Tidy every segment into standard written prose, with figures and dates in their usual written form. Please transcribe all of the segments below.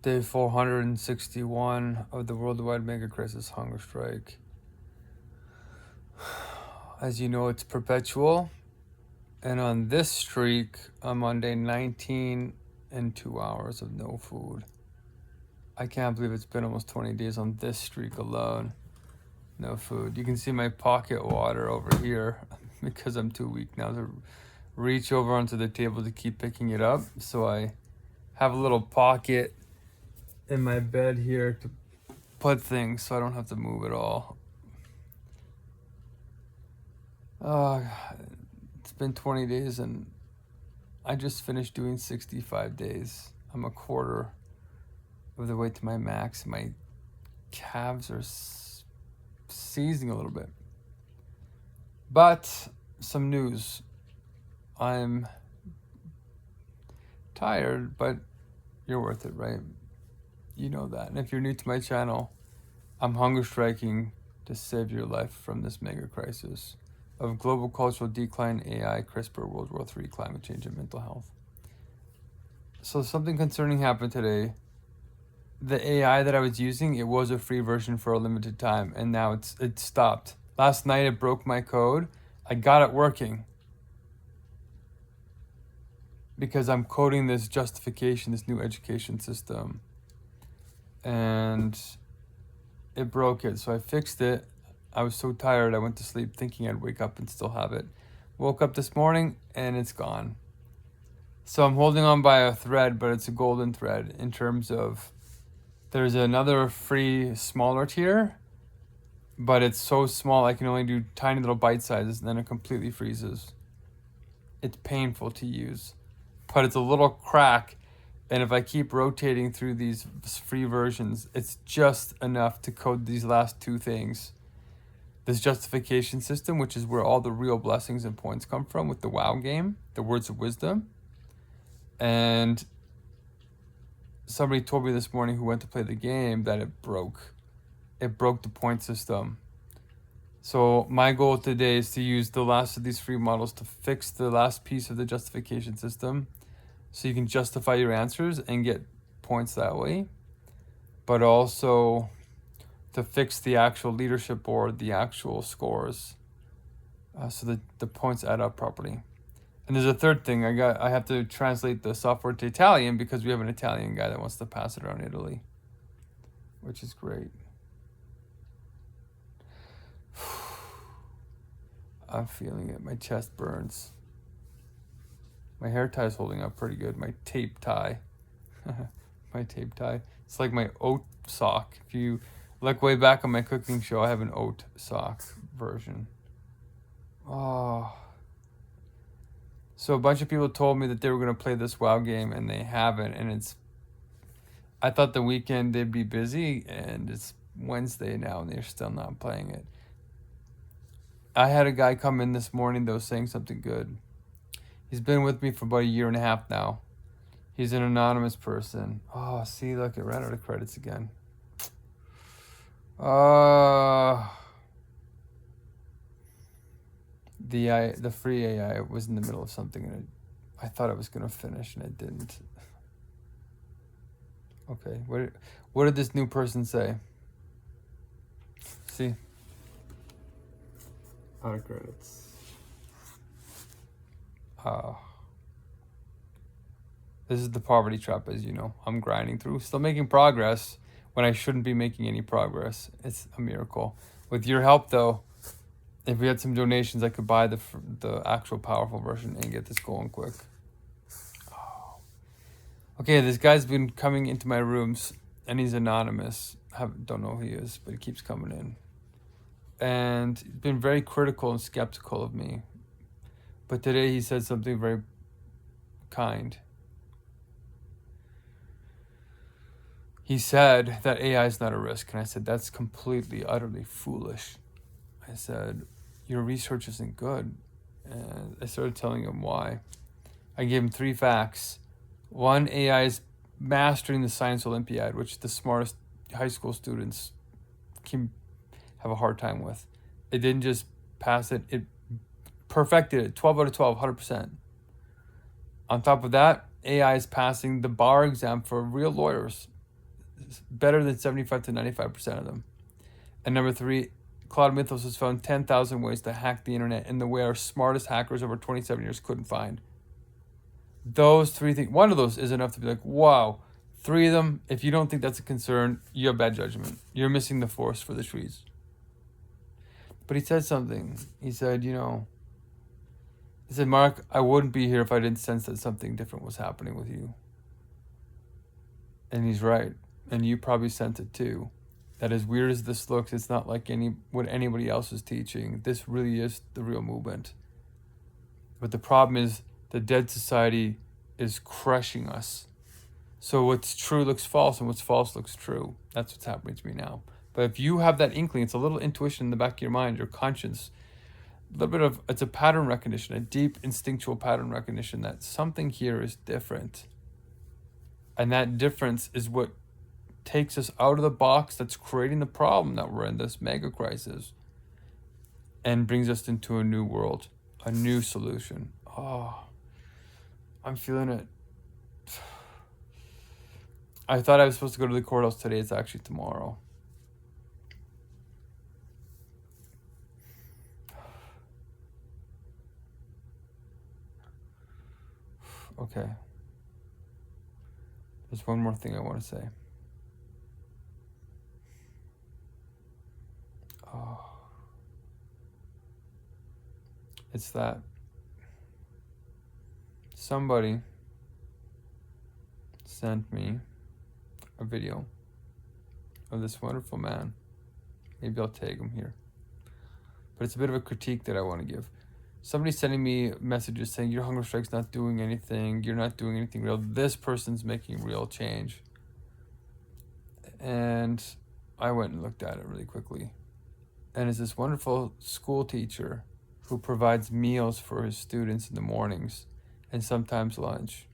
Day 461 of the Worldwide Megacrisis Hungerstrike. As you know, it's perpetual. And on this streak, I'm on day 19 and 2 hours of no food. I can't believe it's been almost 20 days on this streak alone. No food. You can see my pocket water over here because I'm too weak now to reach over onto the table to keep picking it up. So I have a little pocket in my bed here to put things so I don't have to move at all. It's been 20 days and I just finished doing 65 days. I'm a quarter of the way to my max. My calves are seizing a little bit. But some news. I'm tired, but you're worth it, right? You know that. And if you're new to my channel, I'm hunger striking to save your life from this mega crisis of global cultural decline, AI, CRISPR, World War III, climate change, and mental health. So something concerning happened today. The AI that I was using, it was a free version for a limited time, and now it stopped. Last night it broke my code. I got it working because I'm coding this justification, this new education system, and it broke it. So I fixed it. I was so tired, I went to sleep thinking I'd wake up and still have it. Woke up this morning and it's gone. So I'm holding on by a thread, but it's a golden thread in terms of there's another free smaller tier, but it's so small I can only do tiny little bite sizes and then it completely freezes. It's painful to use, but it's a little crack. And if I keep rotating through these free versions, it's just enough to code these last two things. This justification system, which is where all the real blessings and points come from with the WoW game, the words of wisdom. And somebody told me this morning who went to play the game that it broke. It broke the point system. So my goal today is to use the last of these free models to fix the last piece of the justification system so you can justify your answers and get points that way. But also to fix the actual leadership board, the actual scores, so that the points add up properly. And there's a third thing. I have to translate the software to Italian because we have an Italian guy that wants to pass it around Italy, which is great. I'm feeling it. My chest burns. My hair tie is holding up pretty good. My tape tie. My tape tie. It's like my oat sock. If you look way back on my cooking show, I have an oat sock version. Oh. So a bunch of people told me that they were going to play this WoW game and they haven't. And I thought the weekend they'd be busy and it's Wednesday now and they're still not playing it. I had a guy come in this morning that was saying something good. He's been with me for about 1.5 years now. He's an anonymous person. Oh, see, look, it ran out of credits again. The free AI was in the middle of something and I thought it was going to finish and it didn't. Okay, what did this new person say? See? Out of credits. This is the poverty trap, as you know. I'm grinding through, still making progress when I shouldn't be making any progress. It's a miracle. With your help, though, if we had some donations, I could buy the actual powerful version and get this going quick. Oh. Okay, this guy's been coming into my rooms, and he's anonymous. Don't know who he is, but he keeps coming in. And he's been very critical and skeptical of me. But today he said something very kind. He said that AI is not a risk. And I said, that's completely, utterly foolish. I said, your research isn't good. And I started telling him why. I gave him 3 facts. 1, AI is mastering the science Olympiad, which the smartest high school students can have a hard time with. It didn't just pass it, it perfected it. 12 out of 12, 100%. On top of that, AI is passing the bar exam for real lawyers. better than 75 to 95% of them. And number 3, Cloud Mythos has found 10,000 ways to hack the internet in the way our smartest hackers over 27 years couldn't find. Those 3 things, one of those is enough to be like, wow. 3 of them, if you don't think that's a concern, you have bad judgment. You're missing the forest for the trees. But he said something. He said, Mark, I wouldn't be here if I didn't sense that something different was happening with you. And he's right. And you probably sense it too. That as weird as this looks, it's not like what anybody else is teaching. This really is the real movement. But the problem is the dead society is crushing us. So what's true looks false and what's false looks true. That's what's happening to me now. But if you have that inkling, it's a little intuition in the back of your mind, your conscience, a little bit of, it's a pattern recognition, a deep instinctual pattern recognition that something here is different. And that difference is what takes us out of the box that's creating the problem that we're in, this mega crisis, and brings us into a new world, a new solution. Oh, I'm feeling it. I thought I was supposed to go to the courthouse today. It's actually tomorrow. Okay. There's one more thing I want to say. Oh. It's that somebody sent me a video of this wonderful man. Maybe I'll tag him here. But it's a bit of a critique that I want to give. Somebody's sending me messages saying, your hunger strike's not doing anything. You're not doing anything real. This person's making real change. And I went and looked at it really quickly. And it's this wonderful school teacher who provides meals for his students in the mornings and sometimes lunch.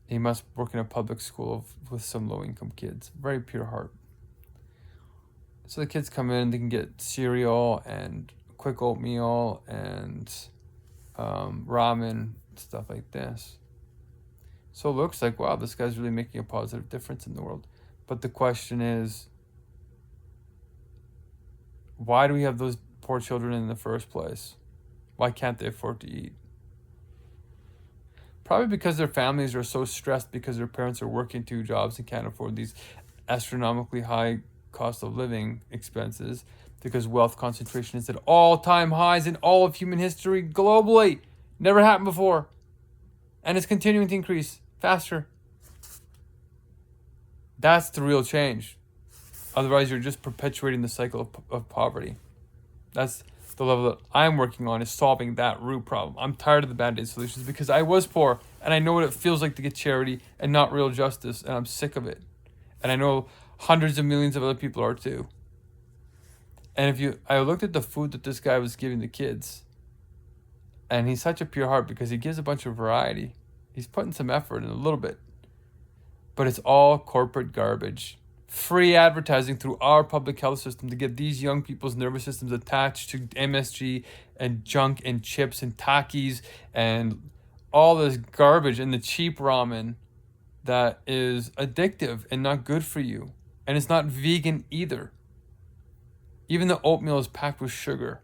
He must work in a public school with some low-income kids. Very pure heart. So the kids come in, they can get cereal and quick oatmeal and ramen, stuff like this. So it looks like, wow, this guy's really making a positive difference in the world. But the question is, why do we have those poor children in the first place? Why can't they afford to eat? Probably because their families are so stressed because their parents are working 2 jobs and can't afford these astronomically high cost of living expenses, because wealth concentration is at all-time highs in all of human history globally. Never happened before. And it's continuing to increase faster. That's the real change. Otherwise, you're just perpetuating the cycle of poverty. That's the level that I'm working on, is solving that root problem. I'm tired of the Band-Aid solutions because I was poor and I know what it feels like to get charity and not real justice, and I'm sick of it. And I know hundreds of millions of other people are too. And I looked at the food that this guy was giving the kids, and he's such a pure heart because he gives a bunch of variety. He's putting some effort in a little bit, but it's all corporate garbage. Free advertising through our public health system to get these young people's nervous systems attached to MSG and junk and chips and Takis and all this garbage and the cheap ramen that is addictive and not good for you. And it's not vegan either. Even the oatmeal is packed with sugar.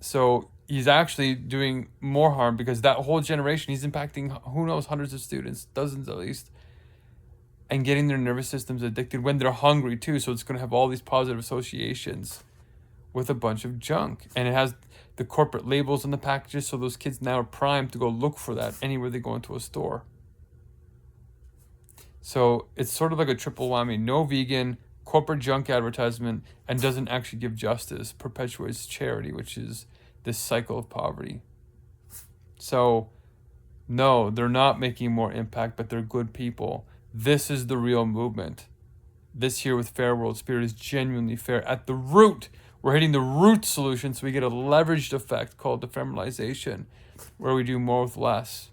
So he's actually doing more harm, because that whole generation, he's impacting, who knows, hundreds of students, dozens at least, and getting their nervous systems addicted when they're hungry too. So it's going to have all these positive associations with a bunch of junk. And it has the corporate labels on the packages, so those kids now are primed to go look for that anywhere they go into a store. So it's sort of like a triple whammy. No vegan, corporate junk advertisement, and doesn't actually give justice, perpetuates charity, which is this cycle of poverty. So no, they're not making more impact, but they're good people. This is the real movement. This here with Fair World Spirit is genuinely fair. At the root, we're hitting the root solution, so we get a leveraged effect called ephemeralization, where we do more with less.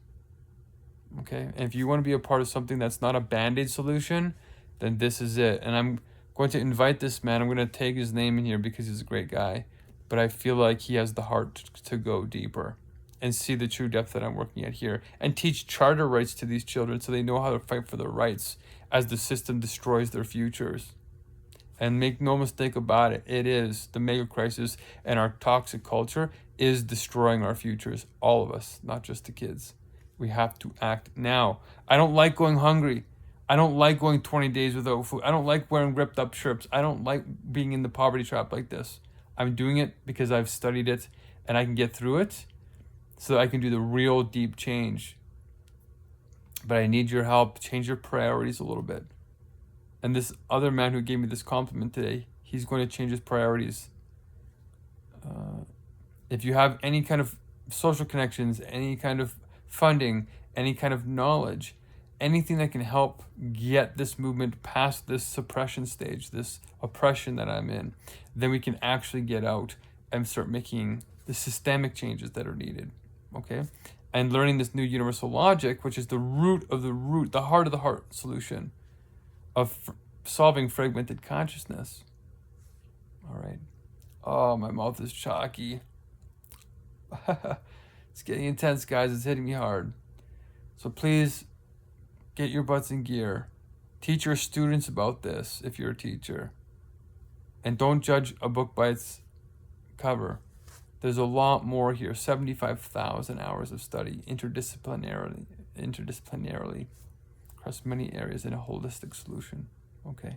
Okay? And if you want to be a part of something that's not a Band-Aid solution, then this is it. And I'm going to invite this man. I'm going to tag his name in here because he's a great guy. But I feel like he has the heart to go deeper. and see the true depth that I'm working at here, and teach charter rights to these children so they know how to fight for their rights as the system destroys their futures. And make no mistake about it, it is the mega crisis, and our toxic culture is destroying our futures, all of us, not just the kids. We have to act now. I don't like going hungry. I don't like going 20 days without food. I don't like wearing ripped up shirts. I don't like being in the poverty trap like this. I'm doing it because I've studied it and I can get through it so that I can do the real deep change. But I need your help. Change your priorities a little bit. And this other man who gave me this compliment today, he's going to change his priorities. If you have any kind of social connections, any kind of funding, any kind of knowledge, anything that can help get this movement past this suppression stage, this oppression that I'm in, then we can actually get out and start making the systemic changes that are needed, okay? And learning this new universal logic, which is the root of the root, the heart of the heart solution of solving fragmented consciousness. All right. Oh, my mouth is chalky. It's getting intense, guys. It's hitting me hard. So please get your butts in gear. Teach your students about this if you're a teacher. And don't judge a book by its cover. There's a lot more here. 75,000 hours of study interdisciplinarily across many areas in a holistic solution. Okay.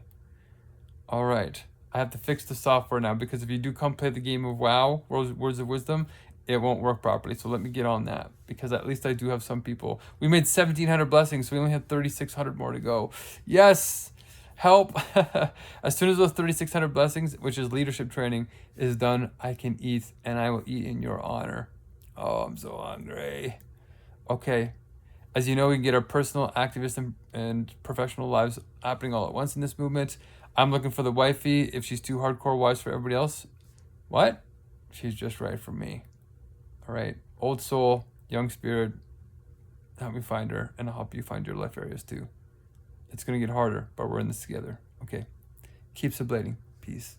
All right. I have to fix the software now, because if you do come play the game of WoW, Words of Wisdom, it won't work properly. So let me get on that, because at least I do have some people. We made 1,700 blessings, so we only have 3,600 more to go. Yes! Help! As soon as those 3,600 blessings, which is leadership training, is done, I can eat, and I will eat in your honor. Oh, I'm so hungry. Okay. As you know, we can get our personal, activist, and professional lives happening all at once in this movement. I'm looking for the wifey. If she's too hardcore wise for everybody else, what? She's just right for me. All right. Old soul, young spirit, help me find her, and I'll help you find your life areas too. It's going to get harder, but we're in this together. Okay. Keep sublating. Peace.